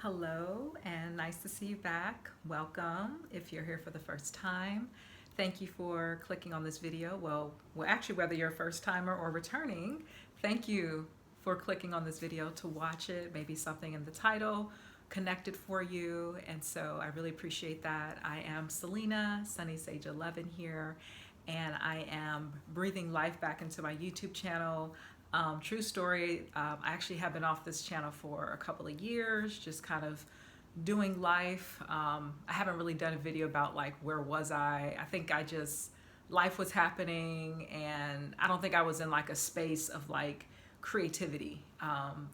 Hello, and nice to see you back. Welcome if you're here for the first time. Thank you for clicking on this video. Well, actually, whether you're a first timer or returning, thank you for clicking on this video to watch it. Maybe something in the title connected for you, and so I really appreciate that. I am Selena, Sunny Sage 11 here, and I am breathing life back into my YouTube channel. True story, I actually have been off this channel for a couple of years, just kind of doing life. I haven't really done a video about like where was I. I think life was happening, and I don't think I was in like a space of like creativity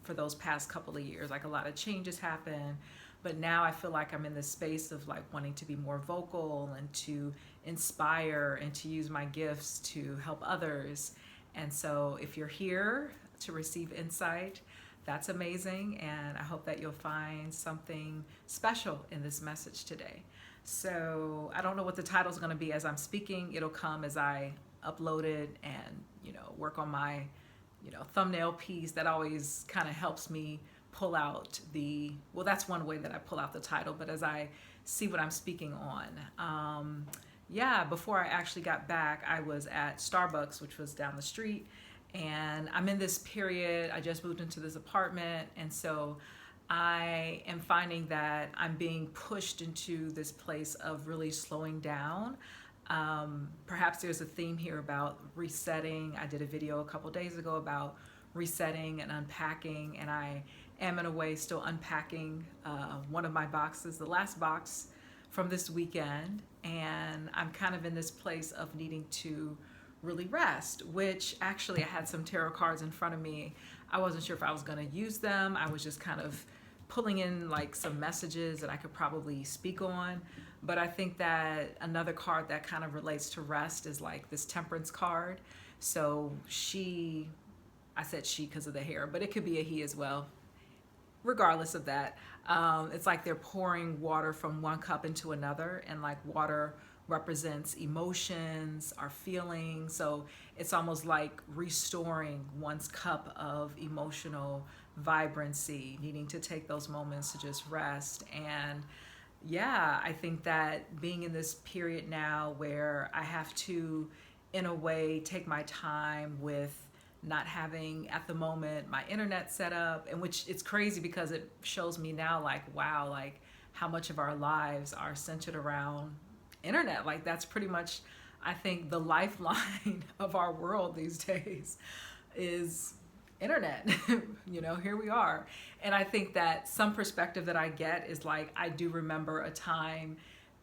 for those past couple of years. Like a lot of changes happen, but now I feel like I'm in this space of like wanting to be more vocal and to inspire and to use my gifts to help others. And so if you're here to receive insight, that's amazing. And I hope that you'll find something special in this message today. So I don't know what the title is going to be as I'm speaking. It'll come as I upload it and, work on my, thumbnail piece. That always kind of helps me pull out that's one way that I pull out the title, but as I see what I'm speaking on. Before I actually got back, I was at Starbucks, which was down the street, and I'm in this period. I just moved into this apartment, and so I am finding that I'm being pushed into this place of really slowing down. Perhaps there's a theme here about resetting. I did a video a couple days ago about resetting and unpacking, and I am in a way still unpacking one of my boxes, the last box from this weekend, and I'm kind of in this place of needing to really rest, which actually I had some tarot cards in front of me. I wasn't sure if I was going to use them. I was just kind of pulling in like some messages that I could probably speak on, but I think that another card that kind of relates to rest is like this Temperance card. So I said she because of the hair, but it could be a he as well. Regardless of that, it's like they're pouring water from one cup into another, and like water represents emotions, our feelings. So it's almost like restoring one's cup of emotional vibrancy, needing to take those moments to just rest. And I think that being in this period now where I have to, in a way, take my time with not having at the moment my internet set up, and which it's crazy because it shows me now like, wow, like how much of our lives are centered around internet. Like that's pretty much, I think, the lifeline of our world these days is internet. Here we are. And I think that some perspective that I get is like, I do remember a time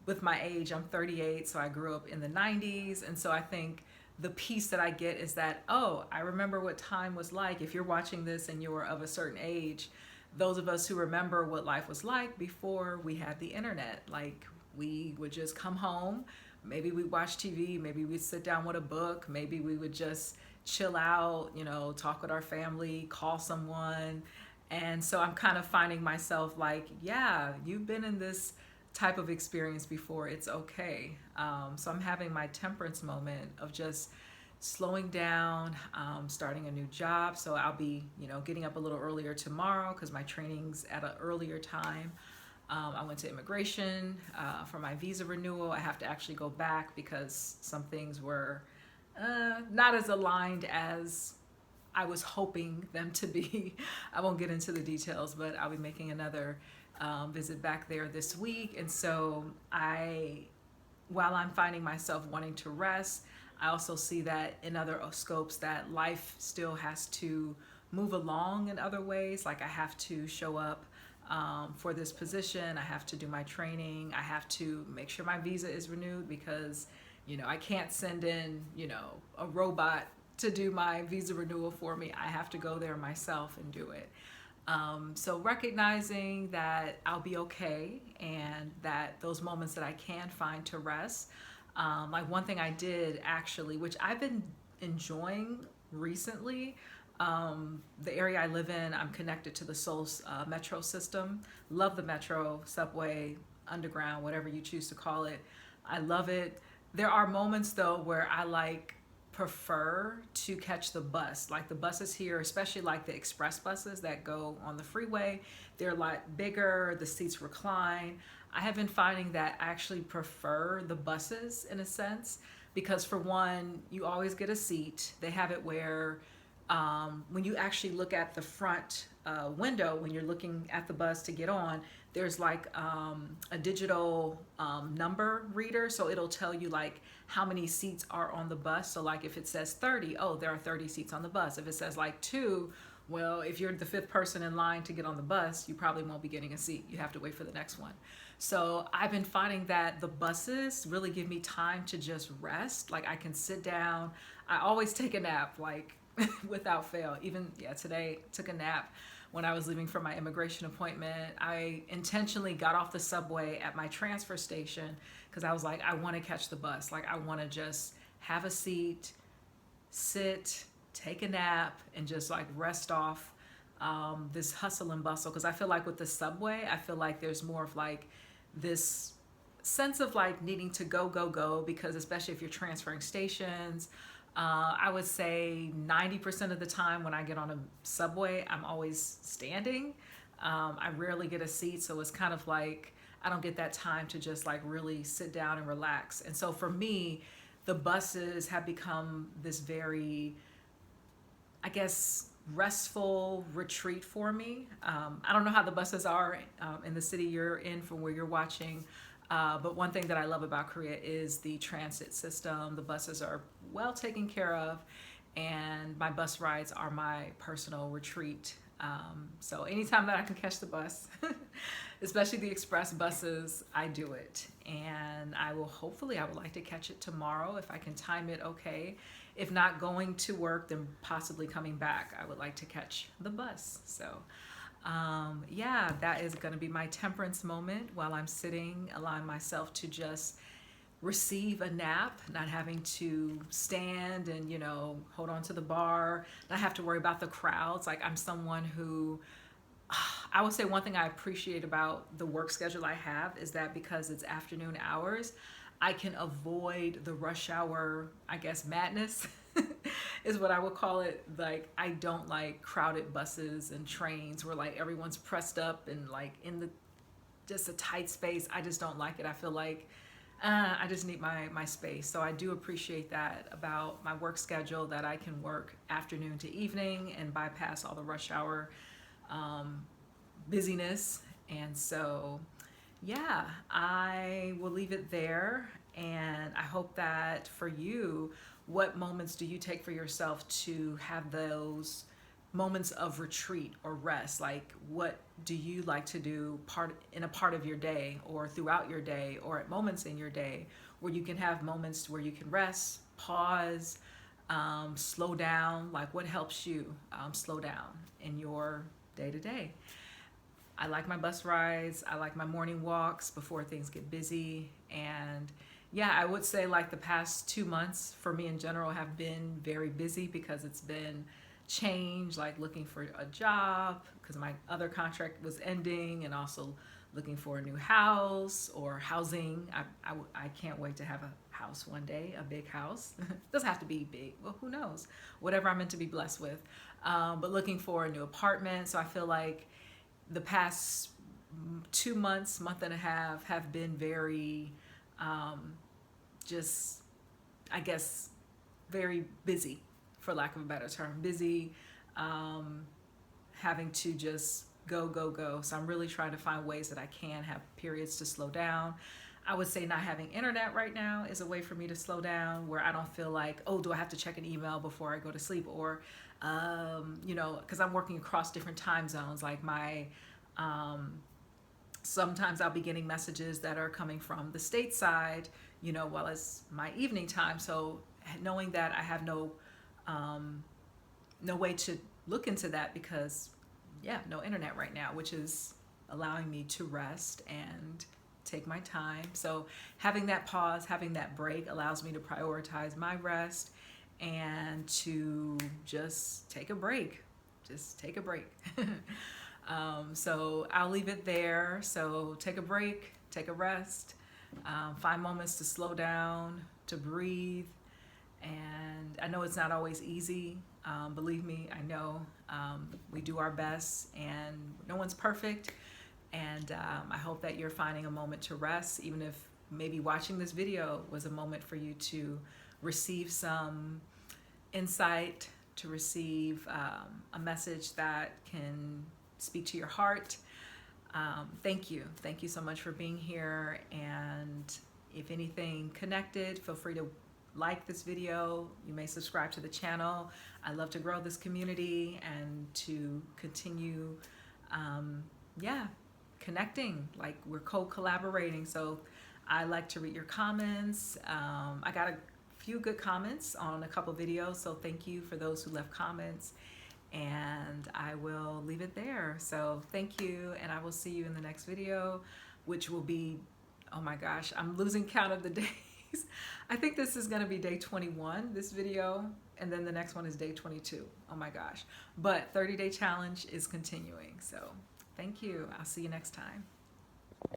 with my age. I'm 38, so I grew up in the 90s, and so I think the piece that I get is that, oh, I remember what time was like. If you're watching this and you're of a certain age, those of us who remember what life was like before we had the internet, like we would just come home, maybe we'd watch TV, maybe we'd sit down with a book, maybe we would just chill out, talk with our family, call someone. And so I'm kind of finding myself like, yeah, you've been in this type of experience before, it's okay. So I'm having my temperance moment of just slowing down, starting a new job. So I'll be, getting up a little earlier tomorrow because my training's at an earlier time. I went to immigration for my visa renewal. I have to actually go back because some things were not as aligned as I was hoping them to be. I won't get into the details, but I'll be making another visit back there this week. And so while I'm finding myself wanting to rest, I also see that in other scopes that life still has to move along in other ways. Like I have to show up for this position. I have to do my training. I have to make sure my visa is renewed because, I can't send in, a robot to do my visa renewal for me. I have to go there myself and do it. So recognizing that I'll be okay, and that those moments that I can find to rest. Like one thing I did actually, which I've been enjoying recently, the area I live in, I'm connected to the Seoul metro system. Love the metro, subway, underground, whatever you choose to call it. I love it. There are moments though where I like prefer to catch the bus. Like the buses here, especially like the express buses that go on the freeway, they're a lot bigger, the seats recline. I have been finding that I actually prefer the buses in a sense because, for one, you always get a seat. They have it where when you actually look at the front window, when you're looking at the bus to get on, there's like a digital number reader, so it'll tell you like how many seats are on the bus. So like if it says 30, oh, there are 30 seats on the bus. If it says like 2, well, if you're the 5th person in line to get on the bus, you probably won't be getting a seat. You have to wait for the next one. So I've been finding that the buses really give me time to just rest. Like I can sit down. I always take a nap, like without fail. Even today took a nap when I was leaving for my immigration appointment. I intentionally got off the subway at my transfer station because I was like, I want to catch the bus. Like I want to just have a seat, sit, take a nap, and just like rest off this hustle and bustle. Because I feel like with the subway, I feel like there's more of like this sense of like needing to go, because especially if you're transferring stations, I would say 90% of the time when I get on a subway, I'm always standing. I rarely get a seat, so it's kind of like I don't get that time to just like really sit down and relax. And so for me, the buses have become this very, I guess, restful retreat for me. I don't know how the buses are in the city you're in from where you're watching. But one thing that I love about Korea is the transit system. The buses are well taken care of, and my bus rides are my personal retreat. So anytime that I can catch the bus, especially the express buses, I do it. And I would like to catch it tomorrow if I can time it okay. If not going to work, then possibly coming back, I would like to catch the bus. So that is going to be my temperance moment while I'm sitting, allowing myself to just receive a nap, not having to stand and, hold on to the bar, not have to worry about the crowds. Like I'm someone who, I would say one thing I appreciate about the work schedule I have is that because it's afternoon hours, I can avoid the rush hour, I guess, madness is what I would call it. Like I don't like crowded buses and trains where like everyone's pressed up and like in just a tight space. I just don't like it. I feel like I just need my space. So I do appreciate that about my work schedule, that I can work afternoon to evening and bypass all the rush hour busyness. And so I will leave it there. And I hope that for you, what moments do you take for yourself to have those moments of retreat or rest? Like what do you like to do in a part of your day or throughout your day or at moments in your day where you can have moments where you can rest, pause, slow down? Like what helps you slow down in your day to day? I like my bus rides. I like my morning walks before things get busy. And I would say like the past 2 months for me in general have been very busy because it's been change, like looking for a job because my other contract was ending, and also looking for a new house or housing. I can't wait to have a house one day, a big house. Doesn't have to be big. Well, who knows? Whatever I'm meant to be blessed with. But looking for a new apartment. So I feel like the past 2 months, month and a half have been very just, I guess, very busy, for lack of a better term. Busy, having to just go. So I'm really trying to find ways that I can have periods to slow down. I would say not having internet right now is a way for me to slow down, where I don't feel like, oh, do I have to check an email before I go to sleep? Or, because I'm working across different time zones, like sometimes I'll be getting messages that are coming from the stateside, while it's my evening time. So knowing that I have no way to look into that because, no internet right now, which is allowing me to rest and take my time. So having that pause, having that break allows me to prioritize my rest and to just take a break. So I'll leave it there. So take a break, take a rest, find moments to slow down, to breathe, And I know it's not always easy. Believe me, I know. We do our best, and no one's perfect. And I hope that you're finding a moment to rest, even if maybe watching this video was a moment for you to receive some insight, to receive a message that can speak to your heart. Thank you. Thank you so much for being here. And if anything connected, feel free to like this video. You may subscribe to the channel. I love to grow this community and to continue, connecting, like we're co-collaborating. So I like to read your comments. I got a few good comments on a couple videos, so thank you for those who left comments, and I will leave it there. So thank you, and I will see you in the next video, which will be, oh my gosh, I'm losing count of the days. I think this is going to be day 21, this video, and then the next one is day 22. Oh my gosh. But 30-day challenge is continuing. So thank you. I'll see you next time.